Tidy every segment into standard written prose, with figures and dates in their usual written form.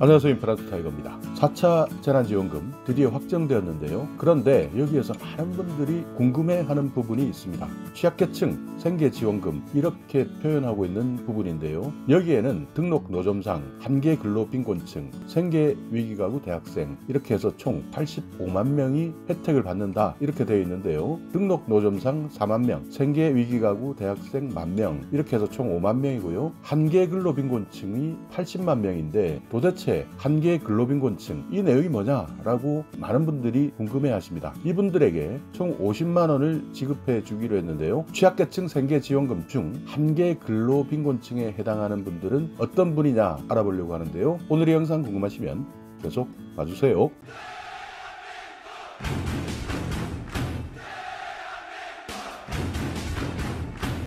안녕하세요. 임플란트 타이거입니다. 4차 재난지원금 드디어 확정되었는데요. 그런데 여기에서 많은 분들이 궁금해하는 부분이 있습니다. 취약계층 생계지원금 이렇게 표현하고 있는 부분인데요. 여기에는 등록 노점상 한계 근로빈곤층, 생계위기가구 대학생 이렇게 해서 총 85만 명이 혜택을 받는다 이렇게 되어 있는데요. 등록 노점상 4만 명, 생계위기가구 대학생 10,000명 이렇게 해서 총 5만 명이고요. 한계 근로빈곤층이 80만 명인데 도대체 한계 근로빈곤층 이 내용이 뭐냐라고 많은 분들이 궁금해 하십니다. 이분들에게 총 50만 원을 지급해 주기로 했는데요. 취약계층 생계지원금 중 한계 근로빈곤층에 해당하는 분들은 어떤 분이냐 알아보려고 하는데요. 오늘의 영상 궁금하시면 계속 봐주세요.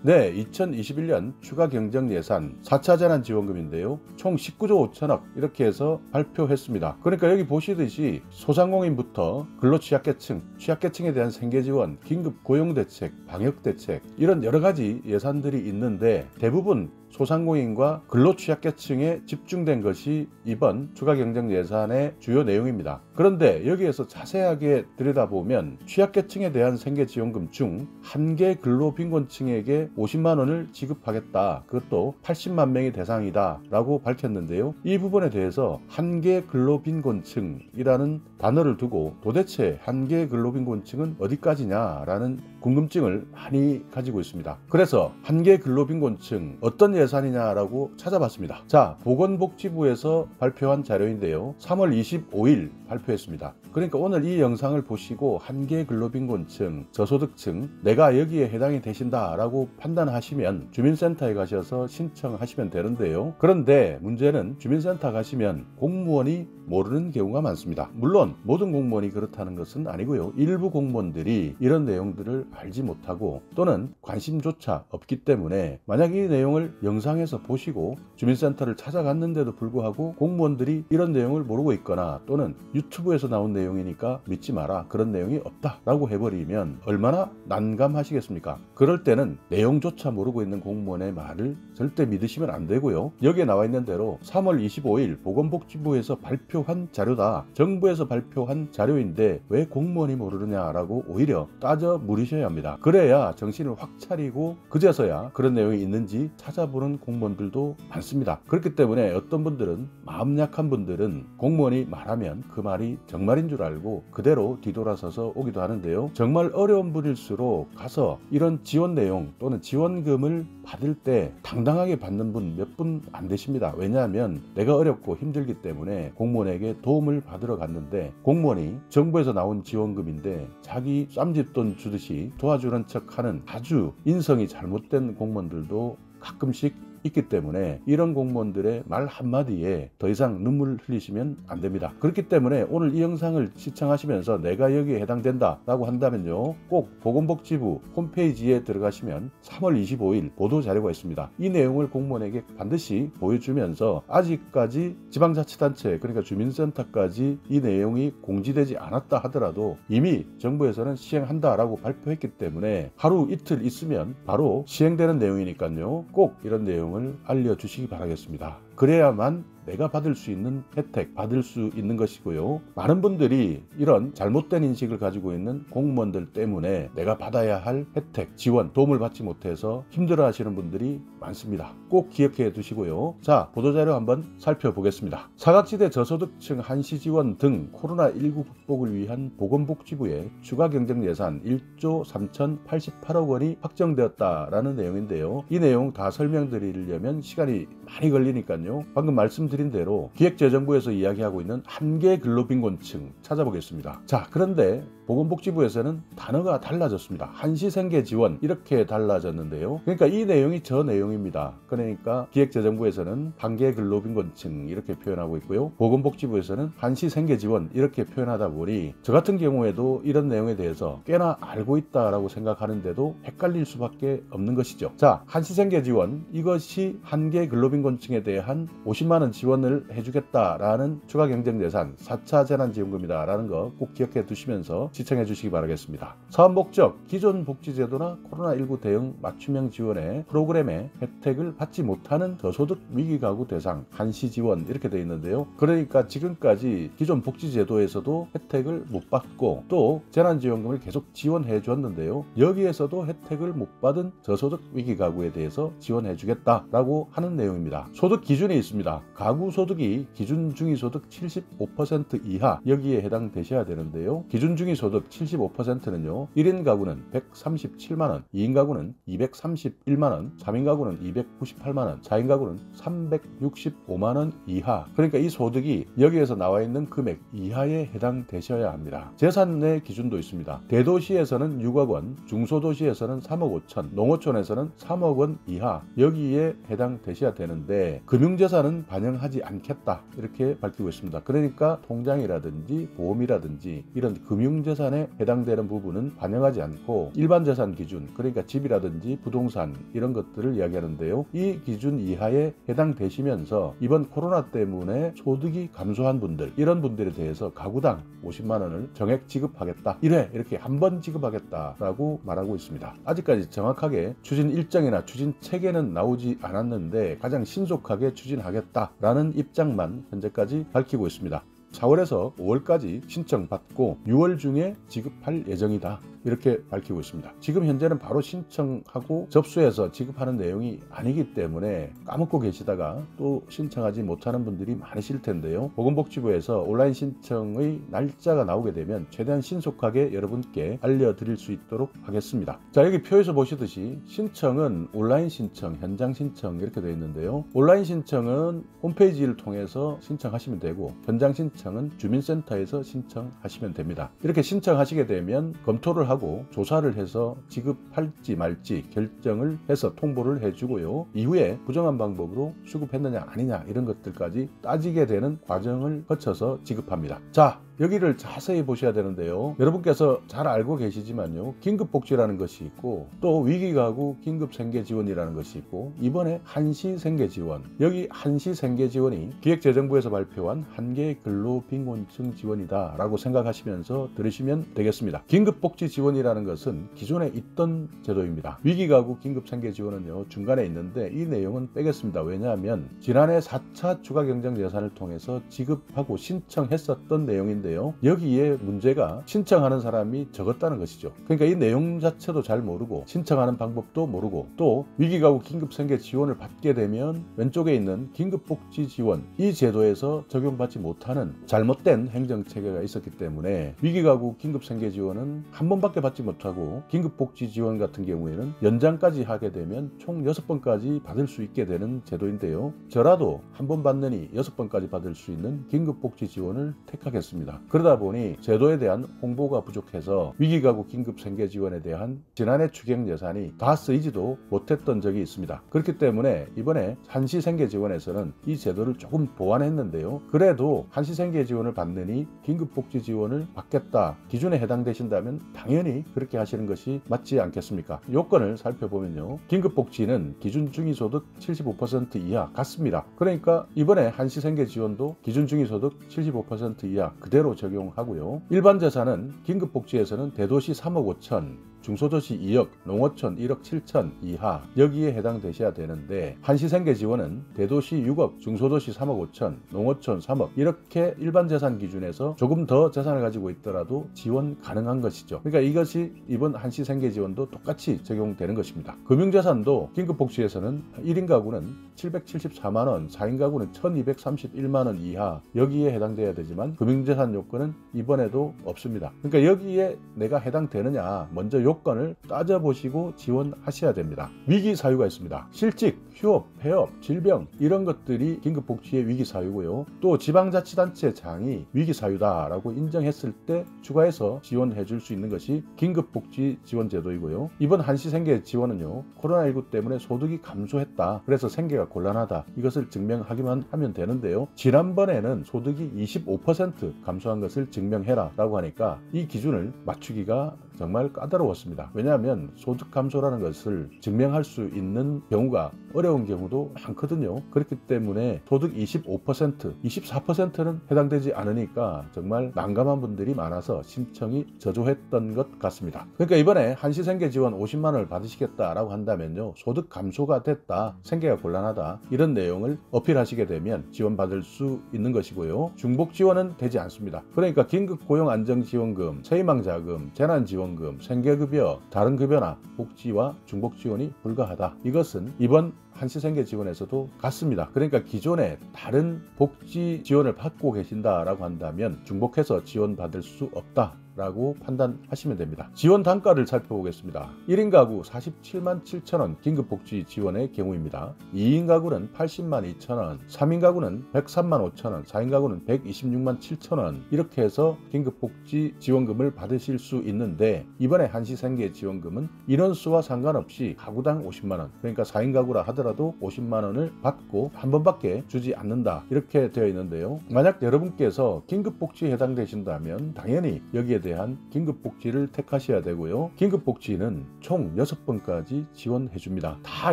네, 2021년 추가 경정 예산 4차 재난지원금인데요. 총 19조 5천억 이렇게 해서 발표했습니다. 그러니까 여기 보시듯이 소상공인부터 근로취약계층, 취약계층에 대한 생계지원, 긴급 고용대책, 방역대책 이런 여러가지 예산들이 있는데 대부분 소상공인과 근로취약계층에 집중된 것이 이번 추가경정 예산의 주요 내용입니다. 그런데 여기에서 자세하게 들여다보면 취약계층에 대한 생계지원금 중 한계 근로빈곤층에게 50만 원을 지급하겠다. 그것도 80만 명이 대상이다 라고 밝혔는데요. 이 부분에 대해서 한계 근로빈곤층이라는 단어를 두고 도대체 한계 근로빈곤층은 어디까지냐라는 궁금증을 많이 가지고 있습니다. 그래서 한계 근로빈곤층 어떤 예산이냐라고 찾아봤습니다. 자, 보건복지부에서 발표한 자료인데요. 3월 25일 발표했습니다. 그러니까 오늘 이 영상을 보시고 한계 근로빈곤층, 저소득층 내가 여기에 해당이 되신다라고 판단하시면 주민센터에 가셔서 신청하시면 되는데요. 그런데 문제는 주민센터 가시면 공무원이 모르는 경우가 많습니다. 물론 모든 공무원이 그렇다는 것은 아니고요. 일부 공무원들이 이런 내용들을 알지 못하고 또는 관심조차 없기 때문에 만약 이 내용을 영상에서 보시고 주민센터를 찾아갔는데도 불구하고 공무원들이 이런 내용을 모르고 있거나 또는 유튜브에서 나온 내용이니까 믿지 마라, 그런 내용이 없다 라고 해버리면 얼마나 난감하시겠습니까? 그럴 때는 내용조차 모르고 있는 공무원의 말을 절대 믿으시면 안 되고요. 여기에 나와 있는 대로 3월 25일 보건복지부에서 발표한 자료다, 정부에서 발표한 자료인데 왜 공무원이 모르느냐라고 오히려 따져 물으셔야 합니다. 그래야 정신을 확 차리고 그제서야 그런 내용이 있는지 찾아보는 공무원들도 많습니다. 그렇기 때문에 어떤 분들은 마음 약한 분들은 공무원이 말하면 그 말이 정말인 줄 알고 그대로 뒤돌아서서 오기도 하는데요. 정말 어려운 분일수록 가서 이런 지원 내용 또는 지원금을 받을 때 당당하게 받는 분 몇 분 안 되십니다. 왜냐하면 내가 어렵고 힘들기 때문에 공무원에게 도움을 받으러 갔는데 공무원이 정부에서 나온 지원금인데 자기 쌈짓돈 주듯이 도와주는 척하는 아주 인성이 잘못된 공무원들도 가끔씩 있기 때문에 이런 공무원들의 말 한마디에 더 이상 눈물 흘리시면 안 됩니다. 그렇기 때문에 오늘 이 영상을 시청하시면서 내가 여기에 해당된다 라고 한다면요, 꼭 보건복지부 홈페이지에 들어가시면 3월 25일 보도자료가 있습니다. 이 내용을 공무원에게 반드시 보여주면서 아직까지 지방자치단체 그러니까 주민센터까지 이 내용이 공지되지 않았다 하더라도 이미 정부에서는 시행한다 라고 발표했기 때문에 하루 이틀 있으면 바로 시행되는 내용이니까요, 꼭 이런 내용 알려주시기 바라겠습니다. 그래야만 내가 받을 수 있는 혜택 받을 수 있는 것이고요. 많은 분들이 이런 잘못된 인식을 가지고 있는 공무원들 때문에 내가 받아야 할 혜택, 지원, 도움을 받지 못해서 힘들어 하시는 분들이 많습니다. 꼭 기억해 두시고요. 자, 보도자료 한번 살펴보겠습니다. 사각지대 저소득층 한시지원 등 코로나19 극복을 위한 보건복지부의 추가 경정 예산 1조 3,088억 원이 확정되었다라는 내용인데요. 이 내용 다 설명드리려면 시간이 많이 걸리니까요. 방금 말씀드린 대로 기획재정부에서 이야기하고 있는 한계 근로빈곤층 찾아보겠습니다. 자, 그런데 보건복지부에서는 단어가 달라졌습니다. 한시생계지원 이렇게 달라졌는데요. 그러니까 이 내용이 저 내용입니다. 그러니까 기획재정부에서는 한계 근로빈곤층 이렇게 표현하고 있고요. 보건복지부에서는 한시생계지원 이렇게 표현하다 보니 저 같은 경우에도 이런 내용에 대해서 꽤나 알고 있다라고 생각하는데도 헷갈릴 수밖에 없는 것이죠. 자, 한시생계지원 이것이 한계 근로빈곤층에 대한 50만 원 지원을 해주겠다라는 추가 경정 예산 4차 재난지원금이다라는 거 꼭 기억해 두시면서 시청해 주시기 바라겠습니다. 사업 목적, 기존 복지제도나 코로나19 대응 맞춤형 지원의 프로그램의 혜택을 받지 못하는 저소득 위기가구 대상 한시 지원 이렇게 되어 있는데요. 그러니까 지금까지 기존 복지제도에서도 혜택을 못 받고 또 재난지원금을 계속 지원해 줬는데요. 여기에서도 혜택을 못 받은 저소득 위기가구에 대해서 지원해 주겠다라고 하는 내용입니다. 소득 기준이 있습니다. 가구 소득이 기준 중위소득 75% 이하 여기에 해당되셔야 되는데요. 기준 중위소득 75%는요. 1인 가구는 137만원, 2인 가구는 231만원, 3인 가구는 298만원, 4인 가구는 365만원 이하. 그러니까 이 소득이 여기에서 나와 있는 금액 이하에 해당되셔야 합니다. 재산의 기준도 있습니다. 대도시에서는 6억 원, 중소도시에서는 3억 5천, 농어촌에서는 3억 원 이하 여기에 해당되셔야 되는데 금융재산은 반영하지 않겠다 이렇게 밝히고 있습니다. 그러니까 통장이라든지 보험이라든지 이런 금융재산에 해당되는 부분은 반영하지 않고 일반 재산 기준, 그러니까 집이라든지 부동산 이런 것들을 이야기하는데요. 이 기준 이하에 해당되시면서 이번 코로나 때문에 소득이 감소한 분들, 이런 분들에 대해서 가구당 50만 원을 정액 지급하겠다. 1회 이렇게 한 번 지급하겠다라고 말하고 있습니다. 아직까지 정확하게 추진 일정이나 추진 체계는 나오지 않았는데 가장 신속하게 추진하겠다라는 입장만 현재까지 밝히고 있습니다. 4월에서 5월까지 신청받고 6월 중에 지급할 예정이다. 이렇게 밝히고 있습니다. 지금 현재는 바로 신청하고 접수해서 지급하는 내용이 아니기 때문에 까먹고 계시다가 또 신청하지 못하는 분들이 많으실 텐데요. 보건복지부에서 온라인 신청의 날짜가 나오게 되면 최대한 신속하게 여러분께 알려드릴 수 있도록 하겠습니다. 자, 여기 표에서 보시듯이 신청은 온라인 신청, 현장 신청 이렇게 되어 있는데요. 온라인 신청은 홈페이지를 통해서 신청하시면 되고 현장 신청은 주민센터에서 신청하시면 됩니다. 이렇게 신청하시게 되면 검토를 하고 조사를 해서 지급할지 말지 결정을 해서 통보를 해주고요. 이후에 부정한 방법으로 수급했느냐 아니냐 이런 것들까지 따지게 되는 과정을 거쳐서 지급합니다. 자, 여기를 자세히 보셔야 되는데요. 여러분께서 잘 알고 계시지만요. 긴급복지라는 것이 있고 또 위기가구 긴급생계지원이라는 것이 있고 이번에 한시생계지원, 여기 한시생계지원이 기획재정부에서 발표한 한계의 근로빈곤층 지원이다 라고 생각하시면서 들으시면 되겠습니다. 긴급복지지원이라는 것은 기존에 있던 제도입니다. 위기가구 긴급생계지원은요 중간에 있는데 이 내용은 빼겠습니다. 왜냐하면 지난해 4차 추가경정예산을 통해서 지급하고 신청했었던 내용인데 여기에 문제가 신청하는 사람이 적었다는 것이죠. 그러니까 이 내용 자체도 잘 모르고 신청하는 방법도 모르고 또 위기가구 긴급생계 지원을 받게 되면 왼쪽에 있는 긴급복지지원 이 제도에서 적용받지 못하는 잘못된 행정체계가 있었기 때문에 위기가구 긴급생계 지원은 한 번밖에 받지 못하고 긴급복지지원 같은 경우에는 연장까지 하게 되면 총 6번까지 받을 수 있게 되는 제도인데요. 저라도 한 번 받느니 6번까지 받을 수 있는 긴급복지지원을 택하겠습니다. 그러다 보니 제도에 대한 홍보가 부족해서 위기가구 긴급생계지원에 대한 지난해 추경 예산이 다 쓰이지도 못했던 적이 있습니다. 그렇기 때문에 이번에 한시생계지원에서는 이 제도를 조금 보완했는데요. 그래도 한시생계지원을 받느니 긴급복지지원을 받겠다 기준에 해당되신다면 당연히 그렇게 하시는 것이 맞지 않겠습니까? 요건을 살펴보면요. 긴급복지는 기준 중위소득 75% 이하 같습니다. 그러니까 이번에 한시생계지원도 기준 중위소득 75% 이하 그대로 적용하고요. 일반 재산은 긴급복지에서는 대도시 3억 5천, 중소도시 2억, 농어촌 1억 7천 이하 여기에 해당되셔야 되는데 한시생계지원은 대도시 6억, 중소도시 3억 5천, 농어촌 3억 이렇게 일반 재산 기준에서 조금 더 재산을 가지고 있더라도 지원 가능한 것이죠. 그러니까 이것이 이번 한시생계지원도 똑같이 적용되는 것입니다. 금융재산도 긴급복지에서는 1인 가구는 774만원, 4인 가구는 1231만원 이하 여기에 해당돼야 되지만 금융재산 요건은 이번에도 없습니다. 그러니까 여기에 내가 해당되느냐 먼저 요건을 따져보시고 지원하셔야 됩니다. 위기 사유가 있습니다. 실직, 휴업, 폐업, 질병 이런 것들이 긴급복지의 위기 사유고요. 또 지방자치단체장이 위기 사유다라고 인정했을 때 추가해서 지원해 줄 수 있는 것이 긴급복지 지원제도이고요. 이번 한시생계 지원은요. 코로나19 때문에 소득이 감소했다. 그래서 생계가 곤란하다. 이것을 증명하기만 하면 되는데요. 지난번에는 소득이 25% 감소한 것을 증명해라 라고 하니까 이 기준을 맞추기가 정말 까다로웠습니다. 왜냐하면 소득 감소라는 것을 증명할 수 있는 경우가 어려운 경우도 많거든요. 그렇기 때문에 소득 25%, 24%는 해당되지 않으니까 정말 난감한 분들이 많아서 신청이 저조했던 것 같습니다. 그러니까 이번에 한시생계 지원 50만 원을 받으시겠다라고 한다면요, 소득 감소가 됐다, 생계가 곤란하다, 이런 내용을 어필하시게 되면 지원받을 수 있는 것이고요. 중복 지원은 되지 않습니다. 그러니까 긴급고용안정지원금, 새희망자금, 재난지원금, 생계급여, 다른 급여나 복지와 중복 지원이 불가하다. 이것은 이번 한시생계 지원에서도 같습니다. 그러니까 기존에 다른 복지 지원을 받고 계신다라고 한다면 중복해서 지원받을 수 없다 라고 판단하시면 됩니다. 지원 단가를 살펴보겠습니다. 1인 가구 47만 7천 원 긴급복지 지원의 경우입니다. 2인 가구는 80만 2천 원, 3인 가구는 103만 5천 원, 4인 가구는 126만 7천 원, 이렇게 해서 긴급복지 지원금을 받으실 수 있는데, 이번에 한시생계 지원금은 인원수와 상관없이 가구당 50만 원, 그러니까 4인 가구라 하더라도 50만 원을 받고 한 번밖에 주지 않는다, 이렇게 되어 있는데요. 만약 여러분께서 긴급복지에 해당되신다면 당연히 여기에 대한 긴급복지를 택하셔야 되고요. 긴급복지는 총 6번까지 지원해 줍니다. 다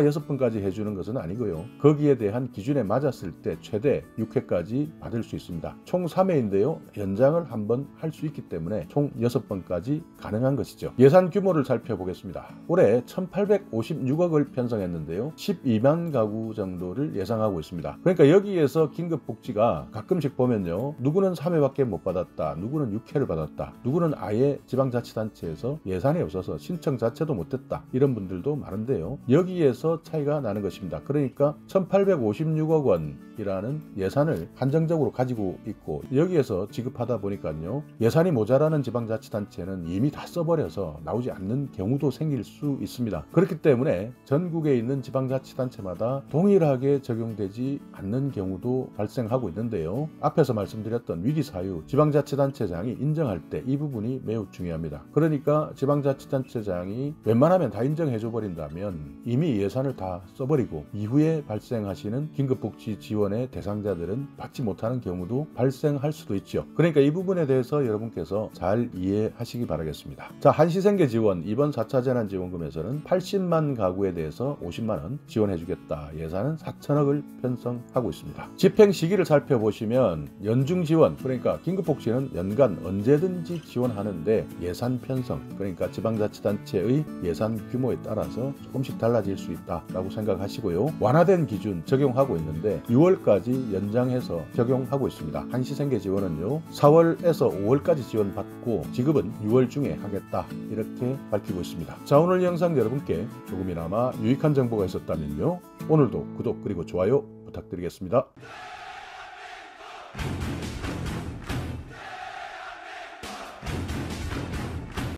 6번까지 해주는 것은 아니고요. 거기에 대한 기준에 맞았을 때 최대 6회까지 받을 수 있습니다. 총 3회인데요. 연장을 한번 할 수 있기 때문에 총 6번까지 가능한 것이죠. 예산 규모를 살펴보겠습니다. 올해 1856억을 편성했는데요. 12만 가구 정도를 예상하고 있습니다. 그러니까 여기에서 긴급복지가 가끔씩 보면요, 누구는 3회밖에 못 받았다, 누구는 6회를 받았다, 누구는 아예 지방자치단체에서 예산이 없어서 신청 자체도 못했다, 이런 분들도 많은데요. 여기에서 차이가 나는 것입니다. 그러니까 1856억 원이라는 예산을 한정적으로 가지고 있고 여기에서 지급하다 보니까요, 예산이 모자라는 지방자치단체는 이미 다 써버려서 나오지 않는 경우도 생길 수 있습니다. 그렇기 때문에 전국에 있는 지방자치단체마다 동일하게 적용되지 않는 경우도 발생하고 있는데요. 앞에서 말씀드렸던 위기사유 지방자치단체장이 인정할 때 이 부분이 매우 중요합니다. 그러니까 지방자치단체장이 웬만하면 다 인정해줘 버린다면 이미 예산을 다 써버리고 이후에 발생하시는 긴급복지 지원의 대상자들은 받지 못하는 경우도 발생할 수도 있죠. 그러니까 이 부분에 대해서 여러분께서 잘 이해하시기 바라겠습니다. 자, 한시생계 지원 이번 4차 재난지원금에서는 80만 가구에 대해서 50만 원 지원해주겠다. 예산은 4천억을 편성하고 있습니다. 집행 시기를 살펴보시면 연중 지원, 그러니까 긴급복지는 연간 언제든지 지원하는데 예산 편성, 그러니까 지방자치단체의 예산 규모에 따라서 조금씩 달라질 수 있다라고 생각하시고요. 완화된 기준 적용하고 있는데 6월까지 연장해서 적용하고 있습니다. 한시생계 지원은요, 4월에서 5월까지 지원받고 지급은 6월 중에 하겠다, 이렇게 밝히고 있습니다. 자, 오늘 영상 여러분께 조금이나마 유익한 정보가 있었다면요, 오늘도 구독 그리고 좋아요 부탁드리겠습니다.